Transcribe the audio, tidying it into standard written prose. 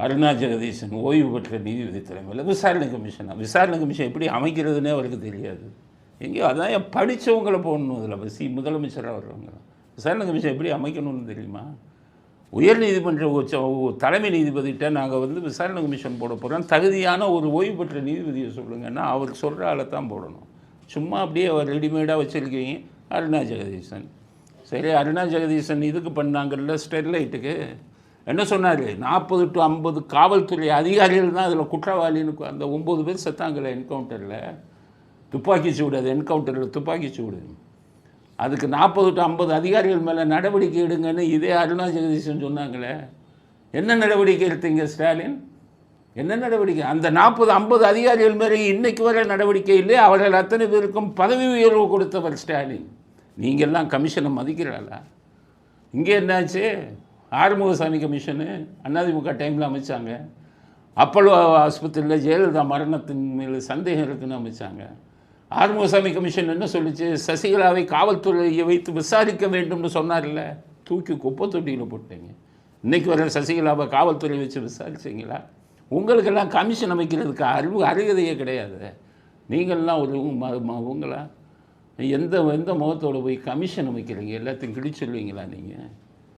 அருணா ஜெகதீசன் ஓய்வு பெற்ற நீதிபதி தலைமையில் விசாரணை கமிஷன் எப்படி அமைக்கிறதுனே அவருக்கு தெரியாது. எங்கேயோ அதான் படித்தவங்களை போடணும். இதில் முதலமைச்சராக வர்றவங்க விசாரணை கமிஷன் எப்படி அமைக்கணும்னு தெரியுமா? உயர் நீதிமன்ற தலைமை நீதிபதிகிட்ட நாங்கள் விசாரணை கமிஷன் போட போகிறோம், தகுதியான ஒரு ஓய்வு பெற்ற நீதிபதியை சொல்லுங்கன்னா அவர் சொல்கிற ஆளை தான் போடணும். சும்மா அப்படியே அவர் ரெடிமேடாக வச்சுருக்கீங்க. அருணா ஜெகதீசன் சரி, அருணா ஜெகதீசன் இதுக்கு பண்ணாங்கல்ல ஸ்டெர்லைட்டுக்கு என்ன சொன்னார்? 40 to 50 காவல்துறை அதிகாரிகள் தான் அதில் குற்றவாளின்னு. அந்த 9 பேர் செத்தாங்கல்ல என்கவுண்டரில், துப்பாக்கி சூடு, அது என்கவுண்டரில் துப்பாக்கி சூடு. அதுக்கு 40 to 50 அதிகாரிகள் மேலே நடவடிக்கை எடுங்கன்னு இதே அருணா ஜெகதீசன் சொன்னாங்களே. என்ன நடவடிக்கை எடுத்தீங்க ஸ்டாலின்? என்ன நடவடிக்கை? அந்த 40-50 அதிகாரிகள் மேலே இன்னைக்கு வர நடவடிக்கை இல்லை. அவர்கள் அத்தனை பேருக்கும் பதவி உயர்வு கொடுத்தவர் ஸ்டாலின். நீங்கள்லாம் கமிஷனை மதிக்கிறாளா? இங்கே என்னாச்சு? ஆறுமுகசாமி கமிஷனு அதிமுக டைமில் அமைச்சாங்க. அப்போலோ ஆஸ்பத்திரியில் ஜெயலலிதா மரணத்தின் மேல் சந்தேகம் இருக்குன்னு அமைச்சாங்க. ஆறுமுகசாமி கமிஷன் என்ன சொல்லிச்சு? சசிகலாவை காவல்துறையை வைத்து விசாரிக்க வேண்டும்னு சொன்னார்ல, தூக்கி குப்பை தொட்டியில் போட்டீங்க. இன்றைக்கி வர சசிகலாவை காவல்துறை வச்சு விசாரிச்சிங்களா? உங்களுக்கெல்லாம் கமிஷன் அமைக்கிறதுக்கு அருகதையே கிடையாது. நீங்கள்லாம் ஒரு உங்களா எந்த முகத்தோடு போய் கமிஷன் அமைக்கிறீங்க? எல்லாத்தையும் கிழிச்சொல்வீங்களா நீங்கள்?